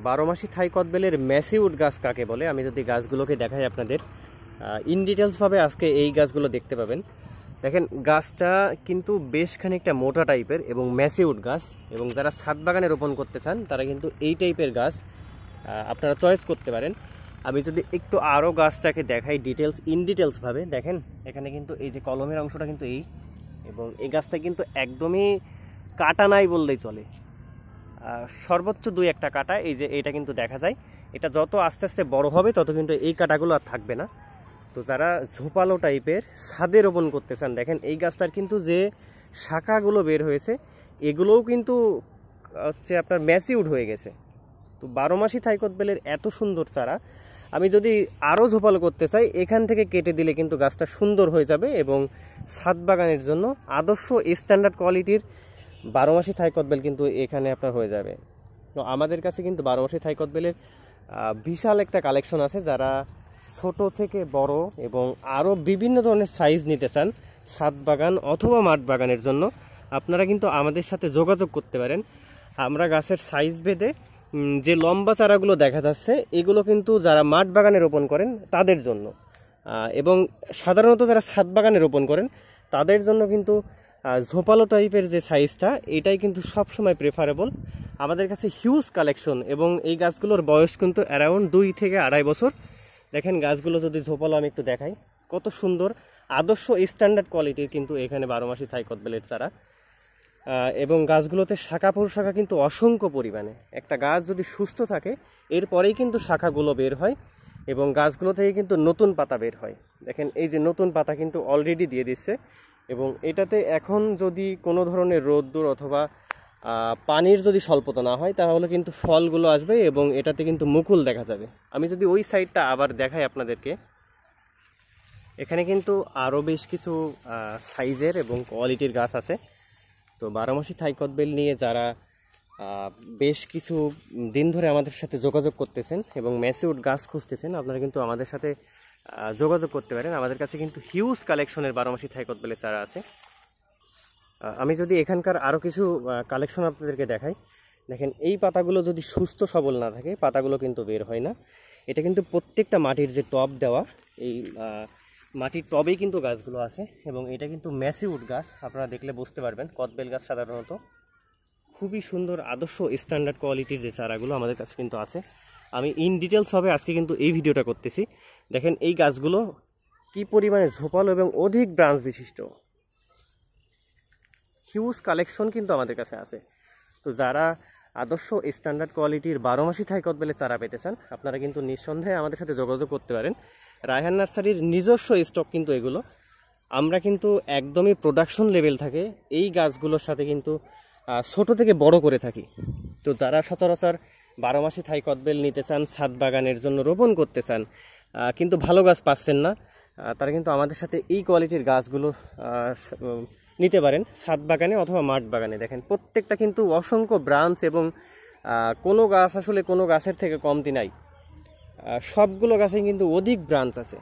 বারোমাসি থাই কদবেলের ম্যাসিউড গাছ কাকে বলে আমি যদি গাছগুলোকে দেখাই আপনাদের ইন ডিটেলসভাবে আজকে এই গাছগুলো দেখতে পাবেন। দেখেন গাছটা কিন্তু বেশ খানিকটা মোটা টাইপের এবং ম্যাসিউড গাছ, এবং যারা ছাদ বাগানে রোপণ করতে চান তারা কিন্তু এই টাইপের গাছ আপনারা চয়েস করতে পারেন। আমি যদি একটু আরও গাছটাকে দেখাই ইন ডিটেলসভাবে, দেখেন এখানে কিন্তু এই যে কলমের অংশটা কিন্তু এই, এবং এই গাছটা কিন্তু একদমই কাটা নাই বললেই চলে, সর্বোচ্চ 2-1টা কাটা এই যে এটা কিন্তু দেখা যায়। এটা যত আস্তে আস্তে বড় হবে তত কিন্তু এই কাটাগুলো আর থাকবে না। তো যারা ঝোপালো টাইপের ছাদে রোপণ করতে চান, দেখেন এই গাছটার কিন্তু যে শাখাগুলো বের হয়েছে এগুলোও কিন্তু হচ্ছে আপনার ম্যাচিউড হয়ে গেছে। তো বারোমাসি থাই কদবেলের এত সুন্দর চারা আমি যদি আরও ঝোপালো করতে চাই এখান থেকে কেটে দিলে কিন্তু গাছটা সুন্দর হয়ে যাবে, এবং ছাদ বাগানের জন্য আদর্শ স্ট্যান্ডার্ড কোয়ালিটির বারোমাসি থাই কদবেল কিন্তু এখানে আপনার হয়ে যাবে। তো আমাদের কাছে কিন্তু বারোমাসি থাই কদবেলের বিশাল একটা কালেকশন আছে। যারা ছোট থেকে বড় এবং আরও বিভিন্ন ধরনের সাইজ নিতে চান ছাদ বাগান অথবা মাঠ বাগানের জন্য, আপনারা কিন্তু আমাদের সাথে যোগাযোগ করতে পারেন। আমরা গাছের সাইজ ভেদে যে লম্বা চারাগুলো দেখা যাচ্ছে এগুলো কিন্তু যারা মাঠ বাগানে রোপণ করেন তাদের জন্য, এবং সাধারণত যারা ছাদ বাগানে রোপণ করেন তাদের জন্য কিন্তু ঝোপালো টাইপের যে সাইজটা এটাই কিন্তু সবসময় প্রেফারেবল। আমাদের কাছে হিউজ কালেকশন, এবং এই গাছগুলোর বয়স কিন্তু অ্যারাউন্ড 2 থেকে 2.5 বছর। দেখেন গাছগুলো যদি ঝোপালো আমি একটু দেখাই, কত সুন্দর আদর্শ স্ট্যান্ডার্ড কোয়ালিটির কিন্তু এখানে বারোমাসি থাই কদবেলের চারা, এবং গাছগুলোতে শাখা প্রশাখা কিন্তু অসংখ্য পরিমাণে। একটা গাছ যদি সুস্থ থাকে এরপরেই কিন্তু শাখাগুলো বের হয় এবং গাছগুলো থেকে কিন্তু নতুন পাতা বের হয়। দেখেন এই যে নতুন পাতা কিন্তু অলরেডি দিয়ে দিচ্ছে, এবং এটাতে এখন যদি কোনো ধরনের রোদ্দুর অথবা পানির যদি স্বল্পতা না হয় তাহলে কিন্তু ফলগুলো আসবে এবং এটাতে কিন্তু মুকুল দেখা যাবে। আমি যদি ওই সাইডটা আবার দেখাই আপনাদেরকে, এখানে কিন্তু আরও বেশ কিছু সাইজের এবং কোয়ালিটির গাছ আছে। তো বারোমাসি থাই কদবেল নিয়ে যারা বেশ কিছু দিন ধরে আমাদের সাথে যোগাযোগ করতেছেন এবং ম্যাচিউড গাছ খুঁজতেছেন, আপনারা কিন্তু আমাদের সাথে যোগাযোগ করতে পারেন। আমাদের কাছে কিন্তু হিউজ কালেকশনের বারোমাসি থাই কদবেলের চারা আছে। আমি যদি এখানকার আরও কিছু কালেকশন আপনাদেরকে দেখাই, দেখেন এই পাতাগুলো যদি সুস্থ সবল না থাকে পাতাগুলো কিন্তু বের হয় না। এটা কিন্তু প্রত্যেকটা মাটির যে টব দেওয়া, এই মাটির টবেই কিন্তু গাছগুলো আছে, এবং এটা কিন্তু ম্যাচিউড গাছ, আপনারা দেখলে বুঝতে পারবেন। কদবেল গাছ সাধারণত খুবই সুন্দর আদর্শ স্ট্যান্ডার্ড কোয়ালিটির যে চারাগুলো আমাদের কাছে কিন্তু আছে। আমি ইন ডিটেলস হবে আজকে কিন্তু এই ভিডিওটা করতেছি। দেখেন এই গাছগুলো কি পরিমাণে ঝোপালো এবং অধিক ব্রাঞ্চ বিশিষ্ট, হিউজ কালেকশন কিন্তু আমাদের কাছে আছে। তো যারা আদর্শ স্ট্যান্ডার্ড কোয়ালিটির বারোমাসি থাই কদবেলের চারা পেতে চান আপনারা কিন্তু নিঃসন্দেহে আমাদের সাথে যোগাযোগ করতে পারেন। রায়হান নার্সারির নিজস্ব স্টক কিন্তু এগুলো, আমরা কিন্তু একদমই প্রোডাকশন লেভেল থাকে এই গাছগুলোর সাথে কিন্তু ছোট থেকে বড় করে থাকি। তো যারা সচরাচর বারোমাসি থাই কদবেল নিতে চান, ছাদ বাগানের জন্য রোপণ করতে চান কিন্তু ভালো গাছ পাচ্ছেন না, তারা কিন্তু আমাদের সাথে এই কোয়ালিটির গাছগুলো নিতে পারেন ছাদ বাগানে অথবা মাঠ বাগানে। দেখেন প্রত্যেকটা কিন্তু অসংখ্য ব্রাঞ্চ, এবং কোনো গাছ আসলে কোনো গাছের থেকে কমতি নাই, সবগুলো গাছে কিন্তু অধিক ব্রাঞ্চ আছে।